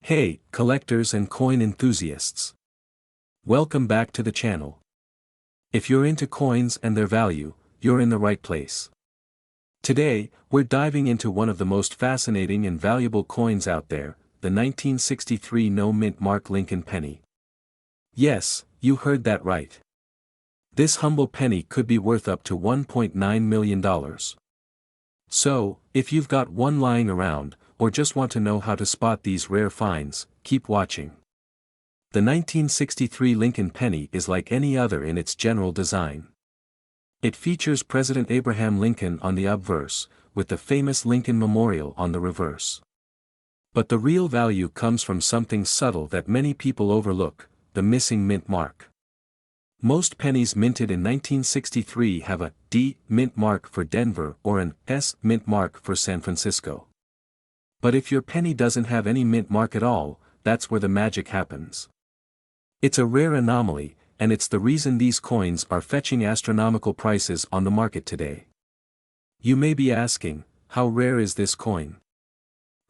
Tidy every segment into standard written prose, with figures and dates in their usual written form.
Hey, collectors and coin enthusiasts. Welcome back to the channel. If you're into coins and their value, you're in the right place. Today, we're diving into one of the most fascinating and valuable coins out there, the 1963 no-mint mark Lincoln penny. Yes, you heard that right. This humble penny could be worth up to $1.9 million. So, if you've got one lying around, or just want to know how to spot these rare finds, keep watching. The 1963 Lincoln penny is like any other in its general design. It features President Abraham Lincoln on the obverse, with the famous Lincoln Memorial on the reverse. But the real value comes from something subtle that many people overlook, the missing mint mark. Most pennies minted in 1963 have a D mint mark for Denver or an S mint mark for San Francisco. But if your penny doesn't have any mint mark at all, that's where the magic happens. It's a rare anomaly, and it's the reason these coins are fetching astronomical prices on the market today. You may be asking, how rare is this coin?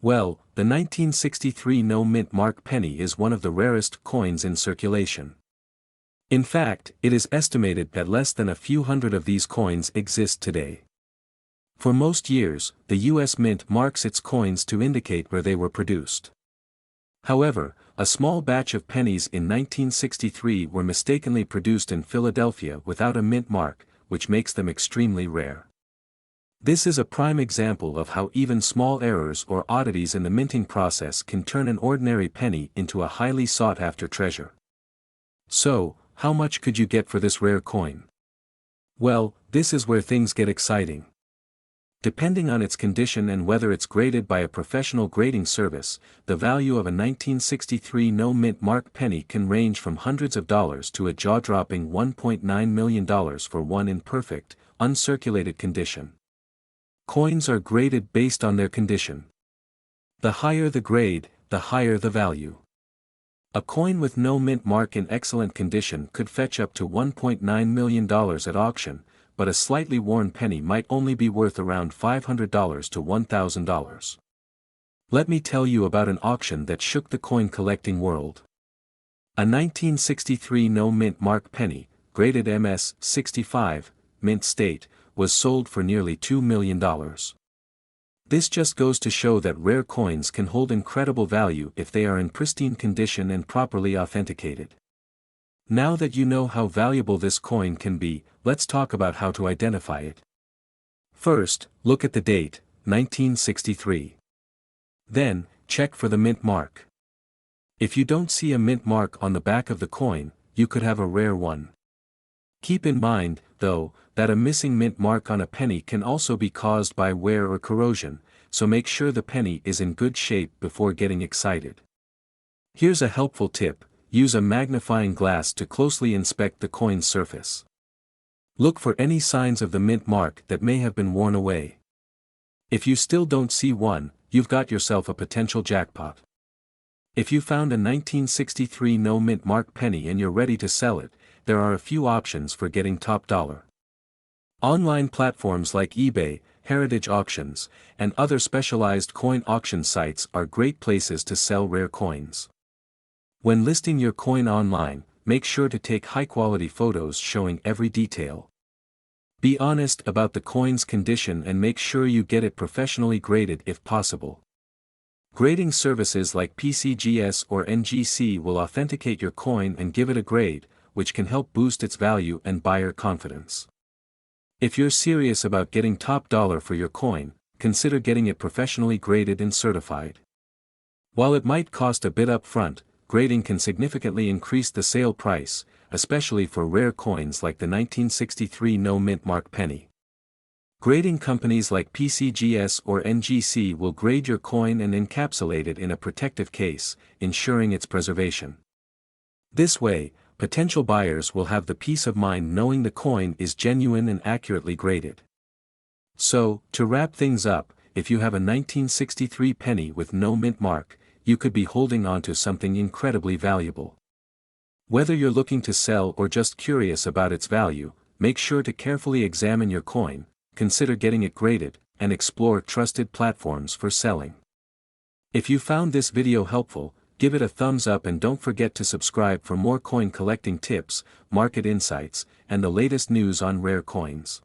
Well, the 1963 no mint mark penny is one of the rarest coins in circulation. In fact, it is estimated that less than a few hundred of these coins exist today. For most years, the U.S. Mint marks its coins to indicate where they were produced. However, a small batch of pennies in 1963 were mistakenly produced in Philadelphia without a mint mark, which makes them extremely rare. This is a prime example of how even small errors or oddities in the minting process can turn an ordinary penny into a highly sought-after treasure. So, how much could you get for this rare coin? Well, this is where things get exciting. Depending on its condition and whether it's graded by a professional grading service, the value of a 1963 no-mint mark penny can range from hundreds of dollars to a jaw-dropping $1.9 million for one in perfect, uncirculated condition. Coins are graded based on their condition. The higher the grade, the higher the value. A coin with no mint mark in excellent condition could fetch up to $1.9 million at auction, but a slightly worn penny might only be worth around $500 to $1,000. Let me tell you about an auction that shook the coin collecting world. A 1963 no-mint mark penny, graded MS 65, mint state, was sold for nearly $2 million. This just goes to show that rare coins can hold incredible value if they are in pristine condition and properly authenticated. Now that you know how valuable this coin can be, let's talk about how to identify it. First, look at the date, 1963. Then, check for the mint mark. If you don't see a mint mark on the back of the coin, you could have a rare one. Keep in mind, though, that a missing mint mark on a penny can also be caused by wear or corrosion, so make sure the penny is in good shape before getting excited. Here's a helpful tip: use a magnifying glass to closely inspect the coin's surface. Look for any signs of the mint mark that may have been worn away. If you still don't see one, you've got yourself a potential jackpot. If you found a 1963 no mint mark penny and you're ready to sell it, there are a few options for getting top dollar. Online platforms like eBay, Heritage Auctions, and other specialized coin auction sites are great places to sell rare coins. When listing your coin online, make sure to take high-quality photos showing every detail. Be honest about the coin's condition and make sure you get it professionally graded if possible. Grading services like PCGS or NGC will authenticate your coin and give it a grade, which can help boost its value and buyer confidence. If you're serious about getting top dollar for your coin, consider getting it professionally graded and certified. While it might cost a bit up front, grading can significantly increase the sale price, especially for rare coins like the 1963 no-mint mark penny. Grading companies like PCGS or NGC will grade your coin and encapsulate it in a protective case, ensuring its preservation. This way, potential buyers will have the peace of mind knowing the coin is genuine and accurately graded. So, to wrap things up, if you have a 1963 penny with no mint mark, you could be holding on to something incredibly valuable. Whether you're looking to sell or just curious about its value, make sure to carefully examine your coin, consider getting it graded, and explore trusted platforms for selling. If you found this video helpful, give it a thumbs up and don't forget to subscribe for more coin collecting tips, market insights, and the latest news on rare coins.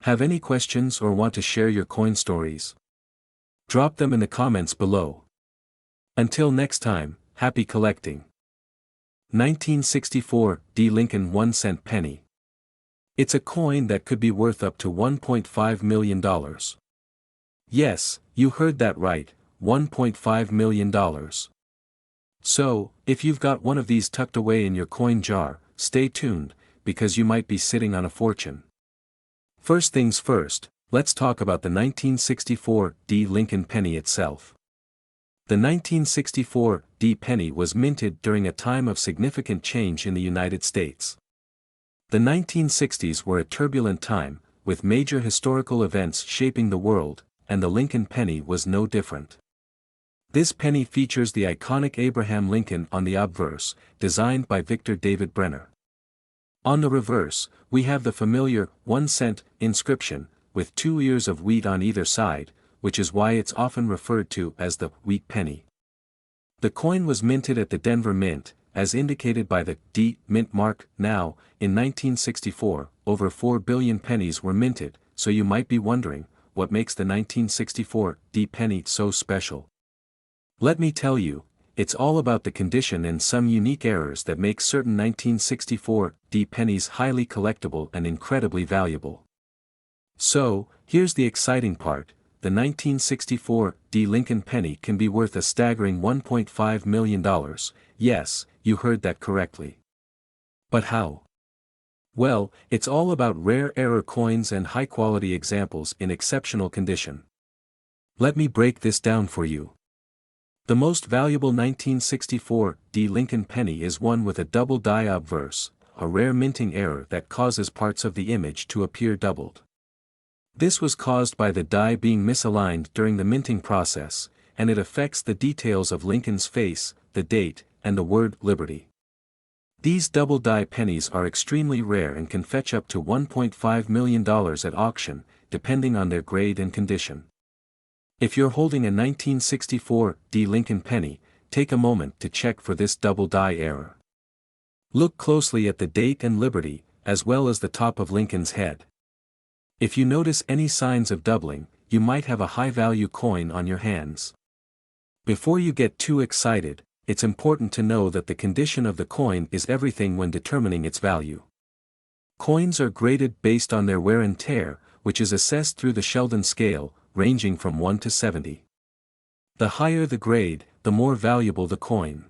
Have any questions or want to share your coin stories? Drop them in the comments below. Until next time, happy collecting. 1964 D. Lincoln 1-cent penny. It's a coin that could be worth up to $1.5 million. Yes, you heard that right, $1.5 million. So, if you've got one of these tucked away in your coin jar, stay tuned, because you might be sitting on a fortune. First things first, let's talk about the 1964 D. Lincoln penny itself. The 1964 D. penny was minted during a time of significant change in the United States. The 1960s were a turbulent time, with major historical events shaping the world, and the Lincoln penny was no different. This penny features the iconic Abraham Lincoln on the obverse, designed by Victor David Brenner. On the reverse, we have the familiar 1-cent inscription, with 2 ears of wheat on either side, which is why it's often referred to as the wheat penny. The coin was minted at the Denver Mint, as indicated by the D mint mark. Now, in 1964, over 4 billion pennies were minted, so you might be wondering, what makes the 1964 D penny so special? Let me tell you, it's all about the condition and some unique errors that make certain 1964 D pennies highly collectible and incredibly valuable. So, here's the exciting part. The 1964 D. Lincoln penny can be worth a staggering $1.5 million, yes, you heard that correctly. But how? Well, it's all about rare error coins and high-quality examples in exceptional condition. Let me break this down for you. The most valuable 1964 D. Lincoln penny is one with a double die obverse, a rare minting error that causes parts of the image to appear doubled. This was caused by the die being misaligned during the minting process, and it affects the details of Lincoln's face, the date, and the word Liberty. These double die pennies are extremely rare and can fetch up to $1.5 million at auction, depending on their grade and condition. If you're holding a 1964 D. Lincoln penny, take a moment to check for this double die error. Look closely at the date and Liberty, as well as the top of Lincoln's head. If you notice any signs of doubling, you might have a high-value coin on your hands. Before you get too excited, it's important to know that the condition of the coin is everything when determining its value. Coins are graded based on their wear and tear, which is assessed through the Sheldon scale, ranging from 1 to 70. The higher the grade, the more valuable the coin.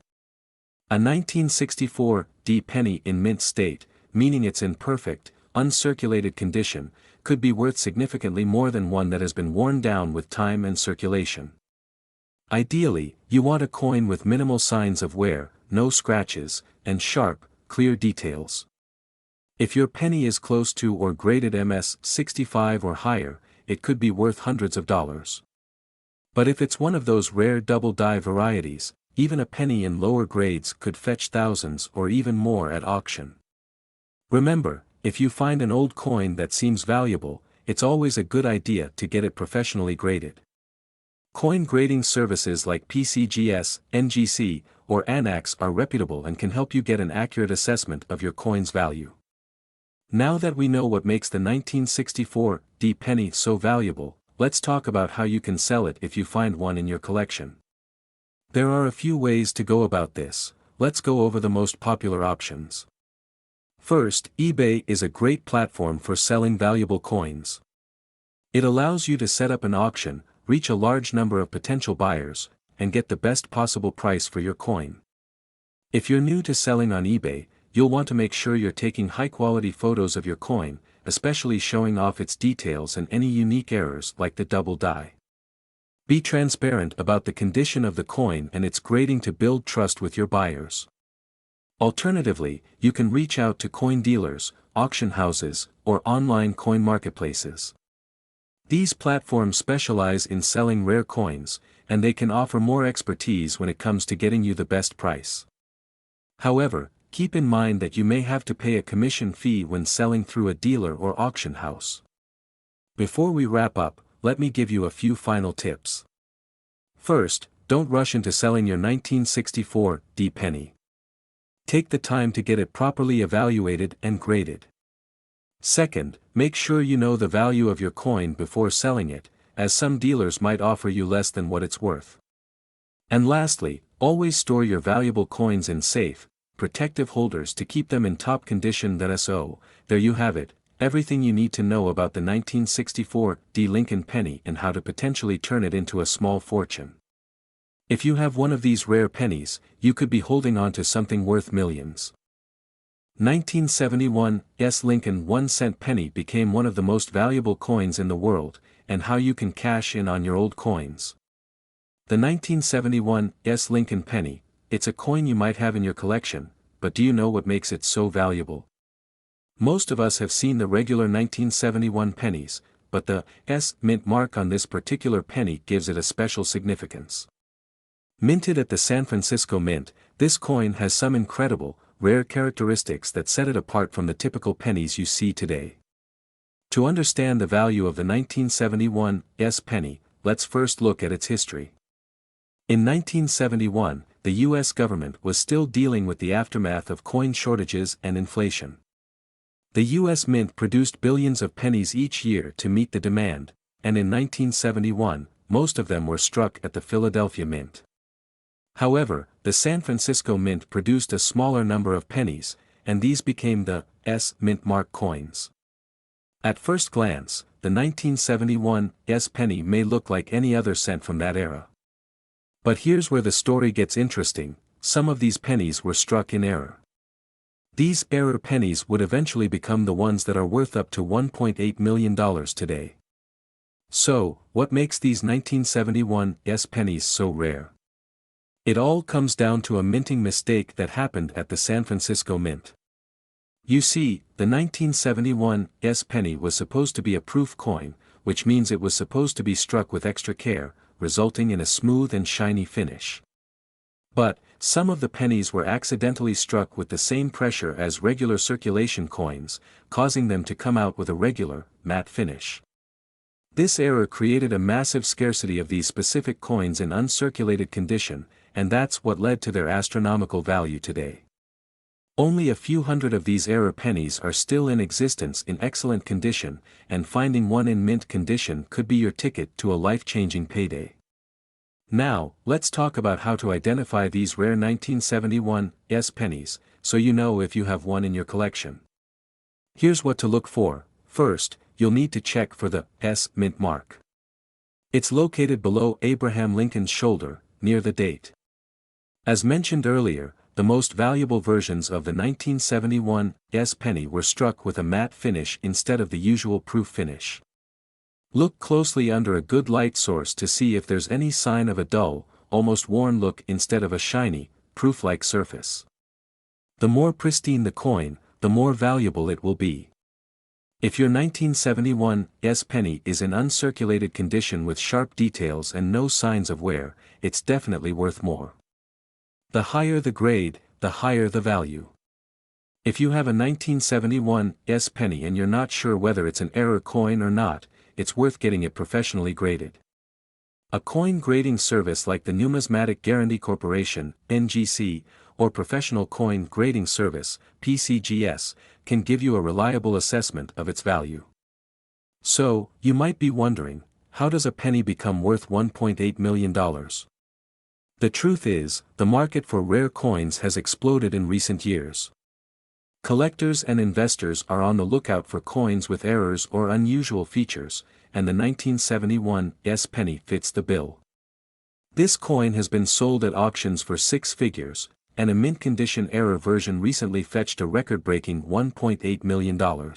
A 1964 D penny in mint state, meaning it's in perfect, uncirculated condition, could be worth significantly more than one that has been worn down with time and circulation. Ideally, you want a coin with minimal signs of wear, no scratches, and sharp, clear details. If your penny is close to or graded MS 65 or higher, it could be worth hundreds of dollars. But if it's one of those rare double die varieties, even a penny in lower grades could fetch thousands or even more at auction. Remember, if you find an old coin that seems valuable, it's always a good idea to get it professionally graded. Coin grading services like PCGS, NGC, or ANAX are reputable and can help you get an accurate assessment of your coin's value. Now that we know what makes the 1964 D penny so valuable, let's talk about how you can sell it if you find one in your collection. There are a few ways to go about this. Let's go over the most popular options. First, eBay is a great platform for selling valuable coins. It allows you to set up an auction, reach a large number of potential buyers, and get the best possible price for your coin. If you're new to selling on eBay, you'll want to make sure you're taking high-quality photos of your coin, especially showing off its details and any unique errors like the double die. Be transparent about the condition of the coin and its grading to build trust with your buyers. Alternatively, you can reach out to coin dealers, auction houses, or online coin marketplaces. These platforms specialize in selling rare coins, and they can offer more expertise when it comes to getting you the best price. However, keep in mind that you may have to pay a commission fee when selling through a dealer or auction house. Before we wrap up, let me give you a few final tips. First, don't rush into selling your 1964 D penny. Take the time to get it properly evaluated and graded. Second, make sure you know the value of your coin before selling it, as some dealers might offer you less than what it's worth. And lastly, always store your valuable coins in safe, protective holders to keep them in top condition. So, there you have it, everything you need to know about the 1964 D Lincoln penny and how to potentially turn it into a small fortune. If you have one of these rare pennies, you could be holding on to something worth millions. 1971 Lincoln 1-cent penny became one of the most valuable coins in the world, and how you can cash in on your old coins. The 1971 Lincoln penny, it's a coin you might have in your collection, but do you know what makes it so valuable? Most of us have seen the regular 1971 pennies, but the S mint mark on this particular penny gives it a special significance. Minted at the San Francisco Mint, this coin has some incredible, rare characteristics that set it apart from the typical pennies you see today. To understand the value of the 1971 penny, let's first look at its history. In 1971, the U.S. government was still dealing with the aftermath of coin shortages and inflation. The U.S. Mint produced billions of pennies each year to meet the demand, and in 1971, most of them were struck at the Philadelphia Mint. However, the San Francisco Mint produced a smaller number of pennies, and these became the S mint mark coins. At first glance, the 1971 S penny may look like any other cent from that era. But here's where the story gets interesting: some of these pennies were struck in error. These error pennies would eventually become the ones that are worth up to $1.8 million today. So, what makes these 1971 S pennies so rare? It all comes down to a minting mistake that happened at the San Francisco Mint. You see, the 1971 S penny was supposed to be a proof coin, which means it was supposed to be struck with extra care, resulting in a smooth and shiny finish. But, some of the pennies were accidentally struck with the same pressure as regular circulation coins, causing them to come out with a regular, matte finish. This error created a massive scarcity of these specific coins in uncirculated condition, and that's what led to their astronomical value today. Only a few hundred of these error pennies are still in existence in excellent condition, and finding one in mint condition could be your ticket to a life-changing payday. Now, let's talk about how to identify these rare 1971 S pennies, so you know if you have one in your collection. Here's what to look for. First, you'll need to check for the S mint mark. It's located below Abraham Lincoln's shoulder, near the date. As mentioned earlier, the most valuable versions of the 1971 S penny were struck with a matte finish instead of the usual proof finish. Look closely under a good light source to see if there's any sign of a dull, almost worn look instead of a shiny, proof-like surface. The more pristine the coin, the more valuable it will be. If your 1971 S penny is in uncirculated condition with sharp details and no signs of wear, it's definitely worth more. The higher the grade, the higher the value. If you have a 1971 S penny and you're not sure whether it's an error coin or not, it's worth getting it professionally graded. A coin grading service like the Numismatic Guarantee Corporation, NGC, or Professional Coin Grading Service, PCGS, can give you a reliable assessment of its value. So, you might be wondering, how does a penny become worth $1.8 million? The truth is, the market for rare coins has exploded in recent years. Collectors and investors are on the lookout for coins with errors or unusual features, and the 1971 S penny fits the bill. This coin has been sold at auctions for six figures, and a mint condition error version recently fetched a record-breaking $1.8 million.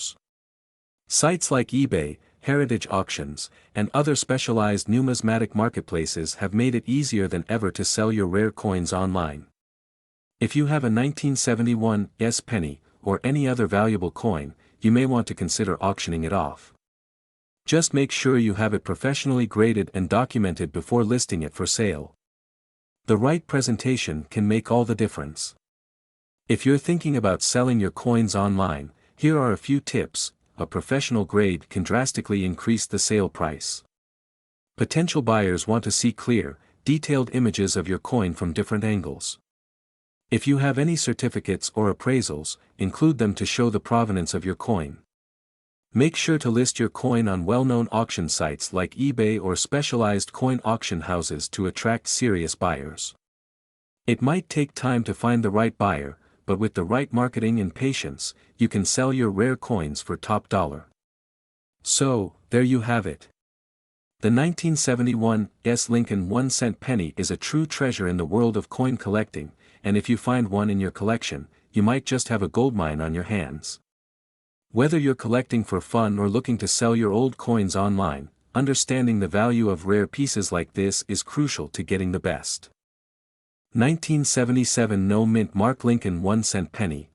Sites like eBay, Heritage Auctions, and other specialized numismatic marketplaces have made it easier than ever to sell your rare coins online. If you have a 1971 S penny, or any other valuable coin, you may want to consider auctioning it off. Just make sure you have it professionally graded and documented before listing it for sale. The right presentation can make all the difference. If you're thinking about selling your coins online, here are a few tips. A professional grade can drastically increase the sale price. Potential buyers want to see clear, detailed images of your coin from different angles. If you have any certificates or appraisals, include them to show the provenance of your coin. Make sure to list your coin on well-known auction sites like eBay or specialized coin auction houses to attract serious buyers. It might take time to find the right buyer, but with the right marketing and patience, you can sell your rare coins for top dollar. So, there you have it. The 1971 Lincoln 1-cent penny is a true treasure in the world of coin collecting, and if you find one in your collection, you might just have a goldmine on your hands. Whether you're collecting for fun or looking to sell your old coins online, understanding the value of rare pieces like this is crucial to getting the best. 1977 No Mint Mark Lincoln 1-cent penny.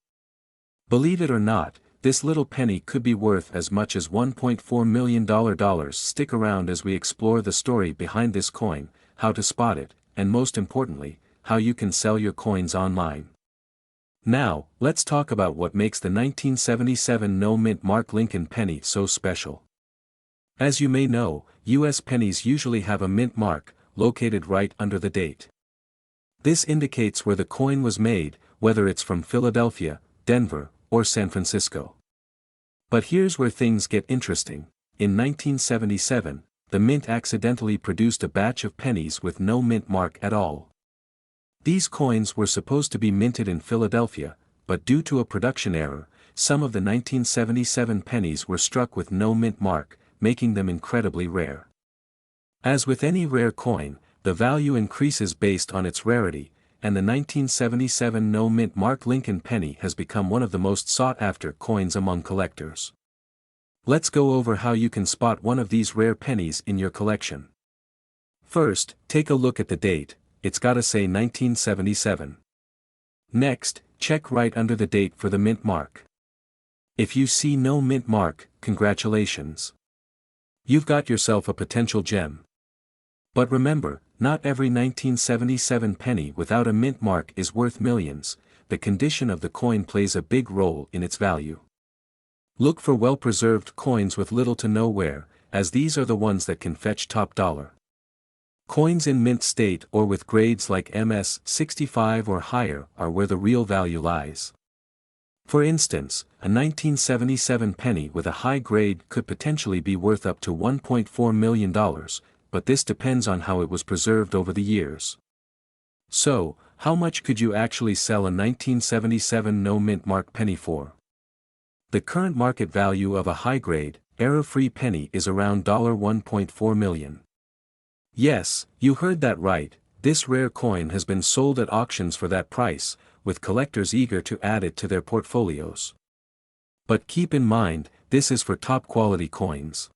Believe it or not, this little penny could be worth as much as $1.4 million. Stick around as we explore the story behind this coin, how to spot it, and most importantly, how you can sell your coins online. Now, let's talk about what makes the 1977 No Mint Mark Lincoln penny so special. As you may know, U.S. pennies usually have a mint mark, located right under the date. This indicates where the coin was made, whether it's from Philadelphia, Denver, or San Francisco. But here's where things get interesting. In 1977, the mint accidentally produced a batch of pennies with no mint mark at all. These coins were supposed to be minted in Philadelphia, but due to a production error, some of the 1977 pennies were struck with no mint mark, making them incredibly rare. As with any rare coin, the value increases based on its rarity, and the 1977 No Mint Mark Lincoln penny has become one of the most sought-after coins among collectors. Let's go over how you can spot one of these rare pennies in your collection. First, take a look at the date. It's gotta say 1977. Next, check right under the date for the mint mark. If you see no mint mark, congratulations. You've got yourself a potential gem. But remember, not every 1977 penny without a mint mark is worth millions. The condition of the coin plays a big role in its value. Look for well-preserved coins with little to no wear, as these are the ones that can fetch top dollar. Coins in mint state or with grades like MS 65 or higher are where the real value lies. For instance, a 1977 penny with a high grade could potentially be worth up to $1.4 million, but this depends on how it was preserved over the years. So, how much could you actually sell a 1977 no mint mark penny for? The current market value of a high-grade, error-free penny is around $1.4 million. Yes, you heard that right, this rare coin has been sold at auctions for that price, with collectors eager to add it to their portfolios. But keep in mind, this is for top-quality coins.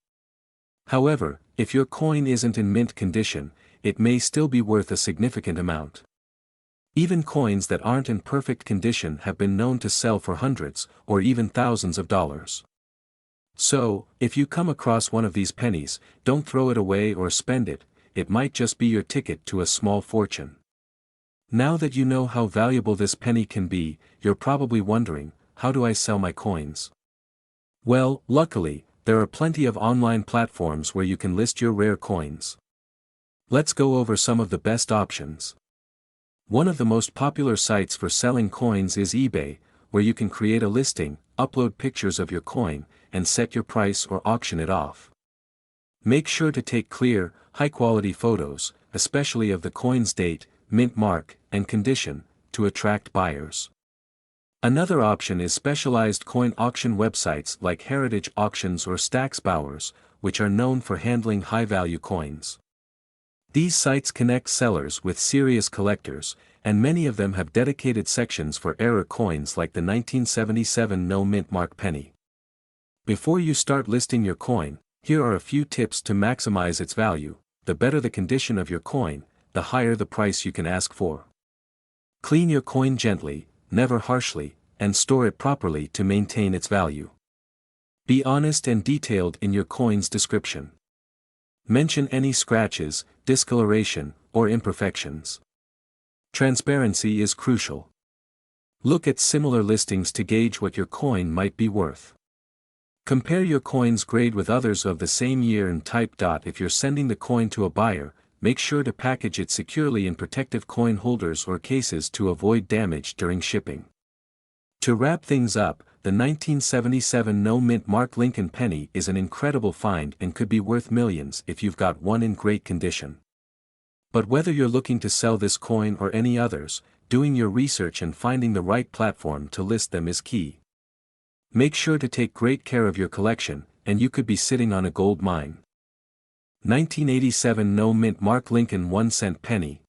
However, if your coin isn't in mint condition, it may still be worth a significant amount. Even coins that aren't in perfect condition have been known to sell for hundreds, or even thousands of dollars. So, if you come across one of these pennies, don't throw it away or spend it, it might just be your ticket to a small fortune. Now that you know how valuable this penny can be, you're probably wondering, how do I sell my coins? Well, luckily, there are plenty of online platforms where you can list your rare coins. Let's go over some of the best options. One of the most popular sites for selling coins is eBay, where you can create a listing, upload pictures of your coin, and set your price or auction it off. Make sure to take clear, high-quality photos, especially of the coin's date, mint mark, and condition, to attract buyers. Another option is specialized coin auction websites like Heritage Auctions or Stax Bowers, which are known for handling high-value coins. These sites connect sellers with serious collectors, and many of them have dedicated sections for error coins like the 1977 no mint mark penny. Before you start listing your coin, here are a few tips to maximize its value. The better the condition of your coin, the higher the price you can ask for. Clean your coin gently, never harshly, and store it properly to maintain its value. Be honest and detailed in your coin's description. Mention any scratches, discoloration, or imperfections. Transparency is crucial. Look at similar listings to gauge what your coin might be worth. Compare your coin's grade with others of the same year and type. If you're sending the coin to a buyer, make sure to package it securely in protective coin holders or cases to avoid damage during shipping. To wrap things up, the 1977 no-mint mark Lincoln penny is an incredible find and could be worth millions if you've got one in great condition. But whether you're looking to sell this coin or any others, doing your research and finding the right platform to list them is key. Make sure to take great care of your collection, and you could be sitting on a gold mine. 1987 no-mint mark Lincoln 1-cent penny.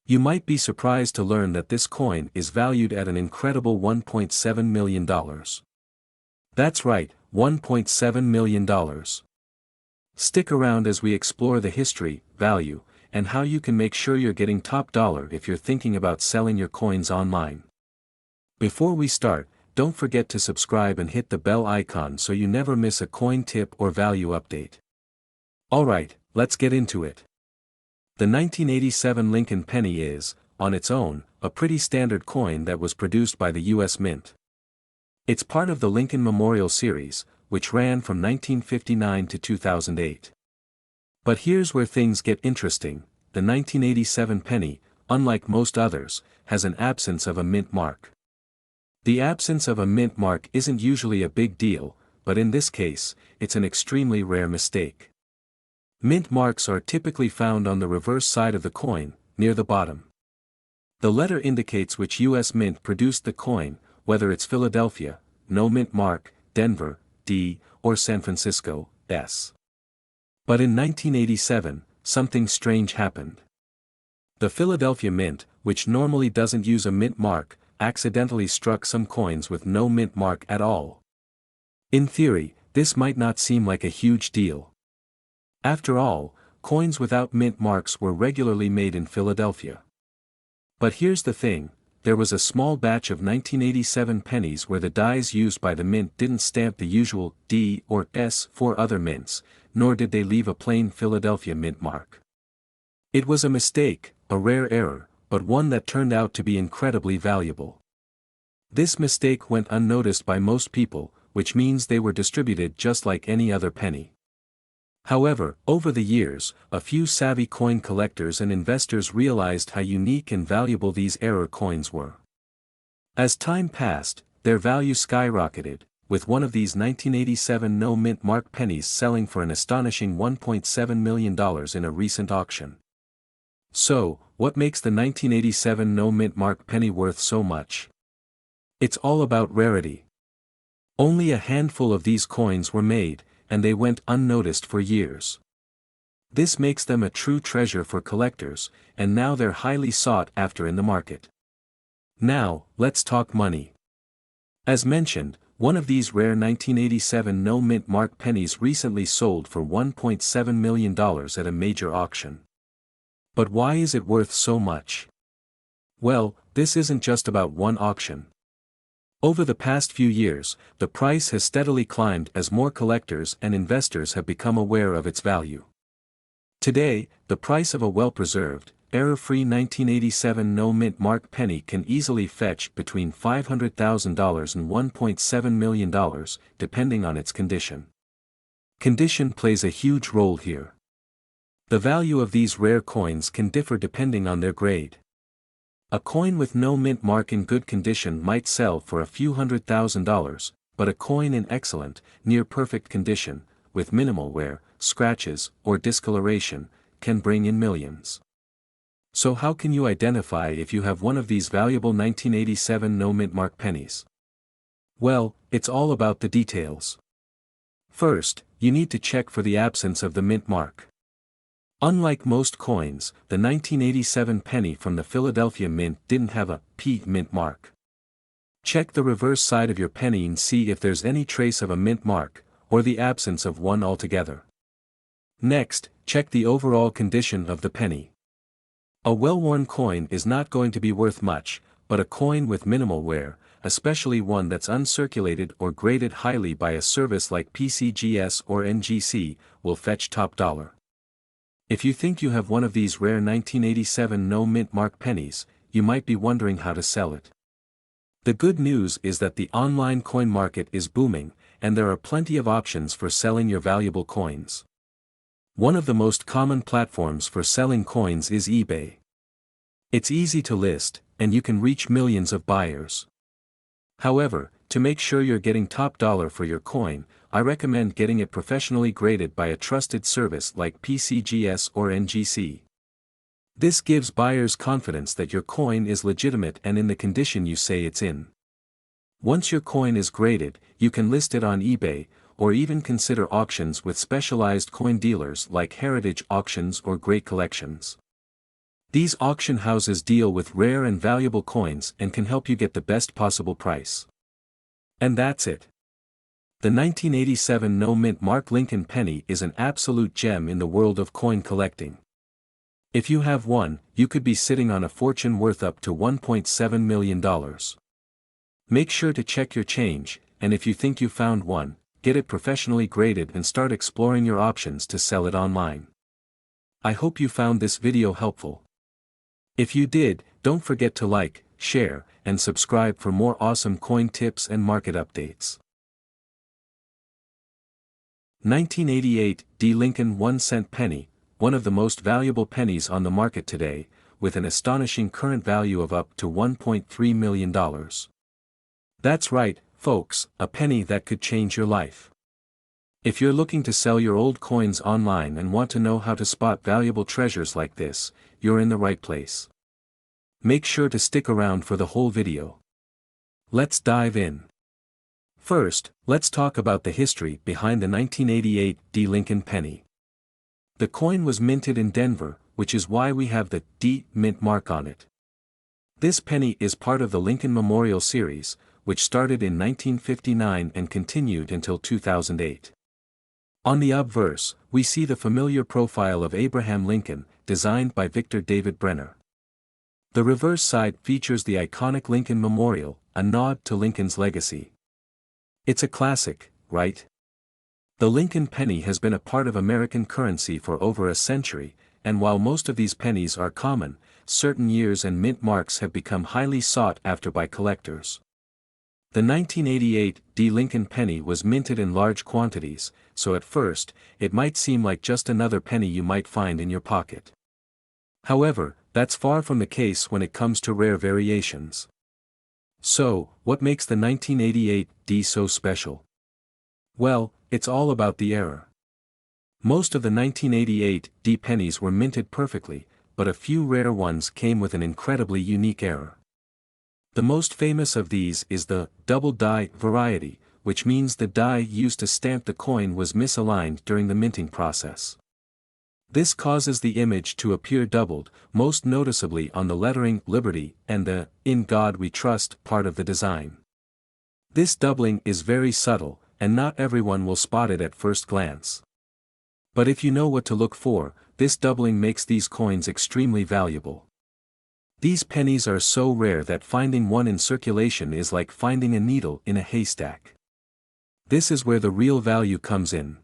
You might be surprised to learn that this coin is valued at an incredible $1.7 million. That's right, $1.7 million. Stick around as we explore the history, value, and how you can make sure you're getting top dollar if you're thinking about selling your coins online. Before we start, don't forget to subscribe and hit the bell icon so you never miss a coin tip or value update. Alright, let's get into it. The 1987 Lincoln penny is, on its own, a pretty standard coin that was produced by the U.S. Mint. It's part of the Lincoln Memorial Series, which ran from 1959 to 2008. But here's where things get interesting: the 1987 penny, unlike most others, has an absence of a mint mark. The absence of a mint mark isn't usually a big deal, but in this case, it's an extremely rare mistake. Mint marks are typically found on the reverse side of the coin, near the bottom. The letter indicates which U.S. Mint produced the coin, whether it's Philadelphia, no mint mark, Denver, D, or San Francisco, S. But in 1987, something strange happened. The Philadelphia Mint, which normally doesn't use a mint mark, accidentally struck some coins with no mint mark at all. In theory, this might not seem like a huge deal. After all, coins without mint marks were regularly made in Philadelphia. But here's the thing: there was a small batch of 1987 pennies where the dies used by the mint didn't stamp the usual D or S for other mints, nor did they leave a plain Philadelphia mint mark. It was a mistake, a rare error, but one that turned out to be incredibly valuable. This mistake went unnoticed by most people, which means they were distributed just like any other penny. However, over the years, a few savvy coin collectors and investors realized how unique and valuable these error coins were. As time passed, their value skyrocketed, with one of these 1987 no-mint mark pennies selling for an astonishing $1.7 million in a recent auction. So, what makes the 1987 no-mint mark penny worth so much? It's all about rarity. Only a handful of these coins were made, and they went unnoticed for years. This makes them a true treasure for collectors, and now they're highly sought after in the market. Now, let's talk money. As mentioned, one of these rare 1987 no-mint mark pennies recently sold for $1.7 million at a major auction. But why is it worth so much? Well, this isn't just about one auction. Over the past few years, the price has steadily climbed as more collectors and investors have become aware of its value. Today, the price of a well-preserved, error-free 1987 no-mint mark penny can easily fetch between $500,000 and $1.7 million, depending on its condition. Condition plays a huge role here. The value of these rare coins can differ depending on their grade. A coin with no mint mark in good condition might sell for a few $100,000, but a coin in excellent, near-perfect condition, with minimal wear, scratches, or discoloration, can bring in millions. So how can you identify if you have one of these valuable 1987 no mint mark pennies? Well, it's all about the details. First, you need to check for the absence of the mint mark. Unlike most coins, the 1987 penny from the Philadelphia Mint didn't have a P mint mark. Check the reverse side of your penny and see if there's any trace of a mint mark, or the absence of one altogether. Next, check the overall condition of the penny. A well-worn coin is not going to be worth much, but a coin with minimal wear, especially one that's uncirculated or graded highly by a service like PCGS or NGC, will fetch top dollar. If you think you have one of these rare 1987 no mint mark pennies, you might be wondering how to sell it. The good news is that the online coin market is booming, and there are plenty of options for selling your valuable coins. One of the most common platforms for selling coins is eBay. It's easy to list, and you can reach millions of buyers. However, to make sure you're getting top dollar for your coin, I recommend getting it professionally graded by a trusted service like PCGS or NGC. This gives buyers confidence that your coin is legitimate and in the condition you say it's in. Once your coin is graded, you can list it on eBay, or even consider auctions with specialized coin dealers like Heritage Auctions or Great Collections. These auction houses deal with rare and valuable coins and can help you get the best possible price. And that's it. The 1987 no-mint Mark Lincoln penny is an absolute gem in the world of coin collecting. If you have one, you could be sitting on a fortune worth up to $1.7 million. Make sure to check your change, and if you think you found one, get it professionally graded and start exploring your options to sell it online. I hope you found this video helpful. If you did, don't forget to like, share, and subscribe for more awesome coin tips and market updates. 1988 D. Lincoln 1-cent penny, one of the most valuable pennies on the market today, with an astonishing current value of up to $1.3 million. That's right, folks, a penny that could change your life. If you're looking to sell your old coins online and want to know how to spot valuable treasures like this, you're in the right place. Make sure to stick around for the whole video. Let's dive in. First, let's talk about the history behind the 1988 D. Lincoln penny. The coin was minted in Denver, which is why we have the D mint mark on it. This penny is part of the Lincoln Memorial Series, which started in 1959 and continued until 2008. On the obverse, we see the familiar profile of Abraham Lincoln, designed by Victor David Brenner. The reverse side features the iconic Lincoln Memorial, a nod to Lincoln's legacy. It's a classic, right? The Lincoln penny has been a part of American currency for over a century, and while most of these pennies are common, certain years and mint marks have become highly sought after by collectors. The 1988 D. Lincoln penny was minted in large quantities, so at first, it might seem like just another penny you might find in your pocket. However, that's far from the case when it comes to rare variations. So, what makes the 1988 D so special? Well, it's all about the era. Most of the 1988 D pennies were minted perfectly, but a few rare ones came with an incredibly unique error. The most famous of these is the double die variety, which means the die used to stamp the coin was misaligned during the minting process. This causes the image to appear doubled, most noticeably on the lettering Liberty and the In God We Trust part of the design. This doubling is very subtle, and not everyone will spot it at first glance. But if you know what to look for, this doubling makes these coins extremely valuable. These pennies are so rare that finding one in circulation is like finding a needle in a haystack. This is where the real value comes in.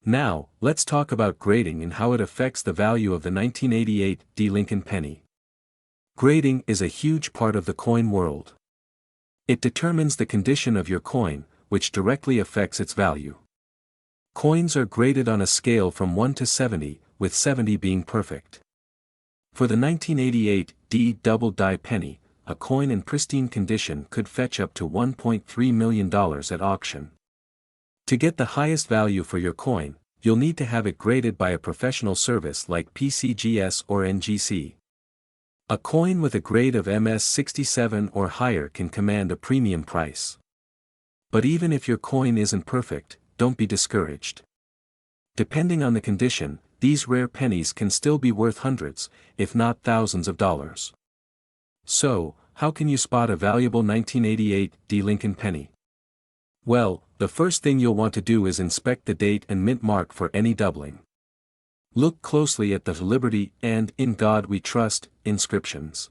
Now, let's talk about grading and how it affects the value of the 1988 D. Lincoln penny. Grading is a huge part of the coin world. It determines the condition of your coin, which directly affects its value. Coins are graded on a scale from 1 to 70, with 70 being perfect. For the 1988 D. double die penny, a coin in pristine condition could fetch up to $1.3 million at auction. To get the highest value for your coin, you'll need to have it graded by a professional service like PCGS or NGC. A coin with a grade of MS67 or higher can command a premium price. But even if your coin isn't perfect, don't be discouraged. Depending on the condition, these rare pennies can still be worth hundreds, if not thousands of dollars. So, how can you spot a valuable 1988 D. Lincoln penny? Well, the first thing you'll want to do is inspect the date and mint mark for any doubling. Look closely at the Liberty and In God We Trust inscriptions.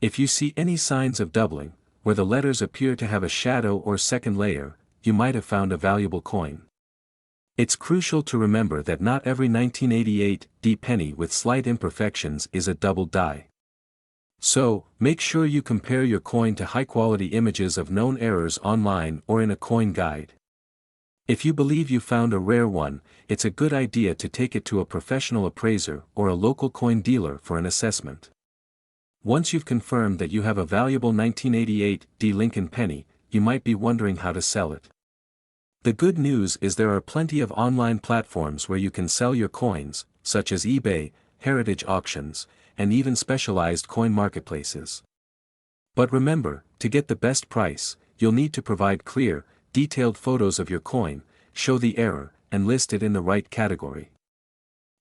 If you see any signs of doubling, where the letters appear to have a shadow or second layer, you might have found a valuable coin. It's crucial to remember that not every 1988 D penny with slight imperfections is a double die. So, make sure you compare your coin to high-quality images of known errors online or in a coin guide. If you believe you found a rare one, it's a good idea to take it to a professional appraiser or a local coin dealer for an assessment. Once you've confirmed that you have a valuable 1988 D Lincoln penny, you might be wondering how to sell it. The good news is there are plenty of online platforms where you can sell your coins, such as eBay, heritage auctions, and even specialized coin marketplaces. But remember, to get the best price, you'll need to provide clear, detailed photos of your coin, show the error, and list it in the right category.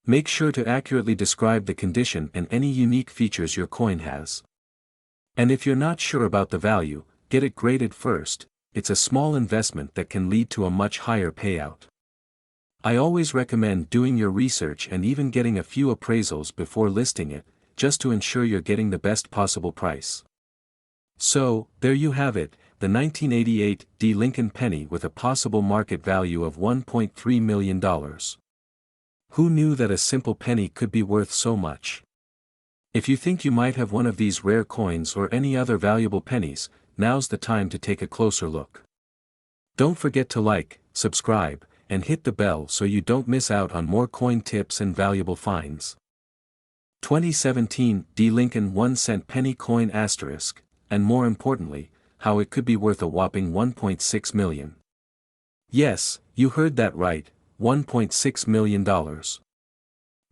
Make sure to accurately describe the condition and any unique features your coin has. And if you're not sure about the value, get it graded first. It's a small investment that can lead to a much higher payout. I always recommend doing your research and even getting a few appraisals before listing it, just to ensure you're getting the best possible price. So, there you have it, the 1988 D Lincoln penny with a possible market value of $1.3 million. Who knew that a simple penny could be worth so much? If you think you might have one of these rare coins or any other valuable pennies, now's the time to take a closer look. Don't forget to like, subscribe, and hit the bell so you don't miss out on more coin tips and valuable finds. 2017 D Lincoln 1-cent penny coin asterisk, and more importantly, how it could be worth a whopping $1.6 million. Yes, you heard that right, $1.6 million.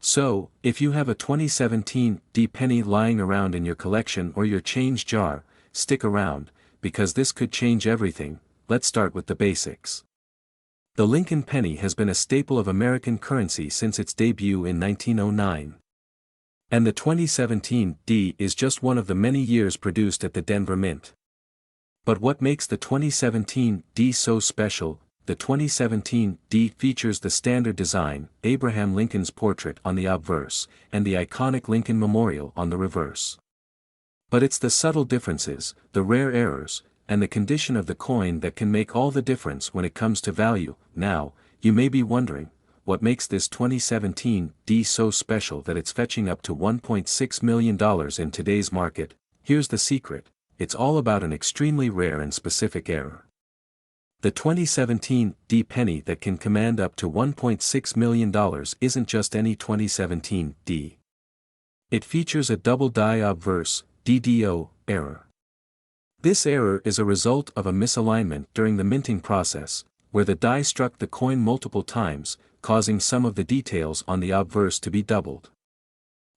So, if you have a 2017 D penny lying around in your collection or your change jar, stick around, because this could change everything. Let's start with the basics. The Lincoln penny has been a staple of American currency since its debut in 1909. And the 2017 D is just one of the many years produced at the Denver Mint. But what makes the 2017 D so special? The 2017 D features the standard design, Abraham Lincoln's portrait on the obverse, and the iconic Lincoln Memorial on the reverse. But it's the subtle differences, the rare errors, and the condition of the coin that can make all the difference when it comes to value. Now, you may be wondering, what makes this 2017 D so special that it's fetching up to $1.6 million in today's market? Here's the secret, it's all about an extremely rare and specific error. The 2017 D penny that can command up to $1.6 million isn't just any 2017 D. It features a double die obverse, DDO, error. This error is a result of a misalignment during the minting process, where the die struck the coin multiple times, causing some of the details on the obverse to be doubled.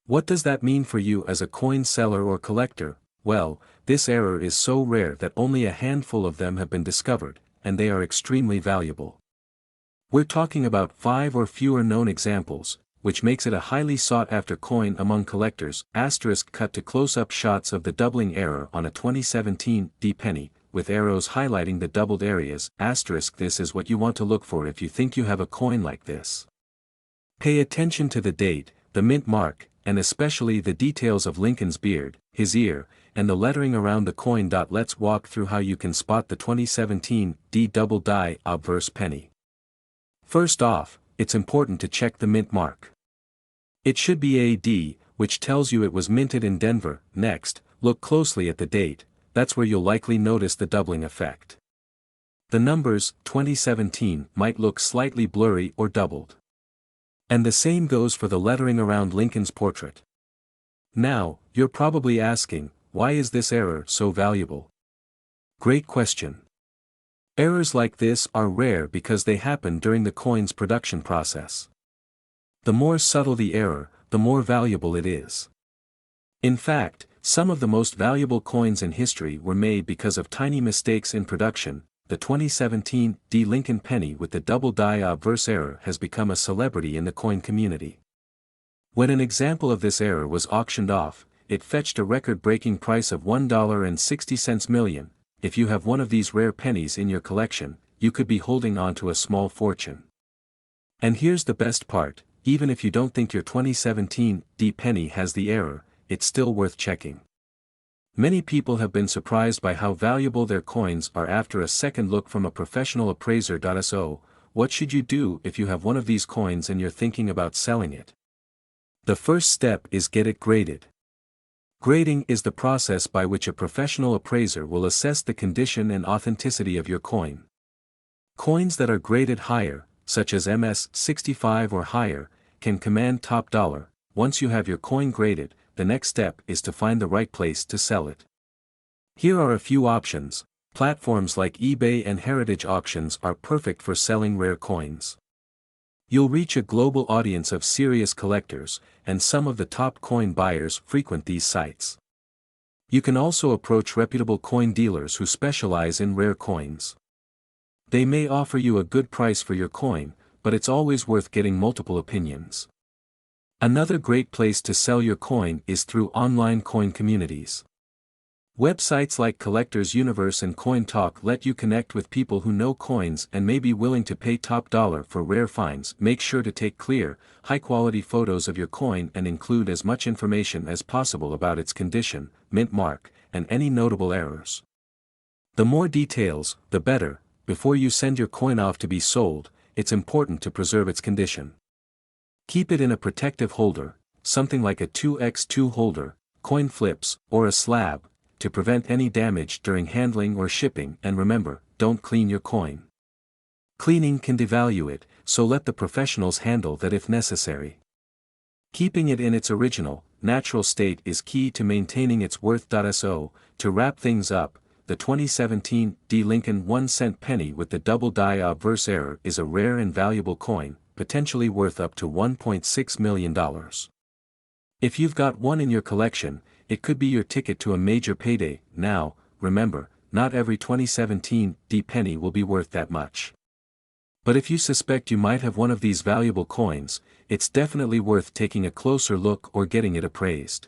What does that mean for you as a coin seller or collector? Well, this error is so rare that only a handful of them have been discovered, and they are extremely valuable. We're talking about 5 or fewer known examples, which makes it a highly sought-after coin among collectors. Asterisk cut to close-up shots of the doubling error on a 2017 D penny, with arrows highlighting the doubled areas. Asterisk this is what you want to look for if you think you have a coin like this. Pay attention to the date, the mint mark, and especially the details of Lincoln's beard, his ear, and the lettering around the coin. Let's walk through how you can spot the 2017 D double die obverse penny. First off, it's important to check the mint mark. It should be AD, which tells you it was minted in Denver. Next, look closely at the date, that's where you'll likely notice the doubling effect. The numbers, 2017, might look slightly blurry or doubled. And the same goes for the lettering around Lincoln's portrait. Now, you're probably asking, why is this error so valuable? Great question. Errors like this are rare because they happen during the coin's production process. The more subtle the error, the more valuable it is. In fact, some of the most valuable coins in history were made because of tiny mistakes in production. The 2017 D Lincoln penny with the double die obverse error has become a celebrity in the coin community. When an example of this error was auctioned off, it fetched a record-breaking price of $1.60 million. If you have one of these rare pennies in your collection, you could be holding on to a small fortune. And here's the best part, even if you don't think your 2017 D penny has the error, it's still worth checking. Many people have been surprised by how valuable their coins are after a second look from a professional appraiser. So, what should you do if you have one of these coins and you're thinking about selling it? The first step is get it graded. Grading is the process by which a professional appraiser will assess the condition and authenticity of your coin. Coins that are graded higher, such as MS-65 or higher, can command top dollar. Once you have your coin graded, the next step is to find the right place to sell it. Here are a few options. Platforms like eBay and heritage auctions are perfect for selling rare coins. You'll reach a global audience of serious collectors, and some of the top coin buyers frequent these sites. You can also approach reputable coin dealers who specialize in rare coins. They may offer you a good price for your coin, but it's always worth getting multiple opinions. Another great place to sell your coin is through online coin communities. Websites like Collectors Universe and Coin Talk let you connect with people who know coins and may be willing to pay top dollar for rare finds. Make sure to take clear, high-quality photos of your coin and include as much information as possible about its condition, mint mark, and any notable errors. The more details, the better. Before you send your coin off to be sold, it's important to preserve its condition. Keep it in a protective holder, something like a 2x2 holder, coin flips, or a slab, to prevent any damage during handling or shipping. And remember, don't clean your coin. Cleaning can devalue it, so let the professionals handle that if necessary. Keeping it in its original, natural state is key to maintaining its worth. So, to wrap things up, the 2017 D. Lincoln 1-cent penny with the double die obverse error is a rare and valuable coin, potentially worth up to $1.6 million. If you've got one in your collection, it could be your ticket to a major payday. Now, remember, not every 2017 D penny will be worth that much. But if you suspect you might have one of these valuable coins, it's definitely worth taking a closer look or getting it appraised.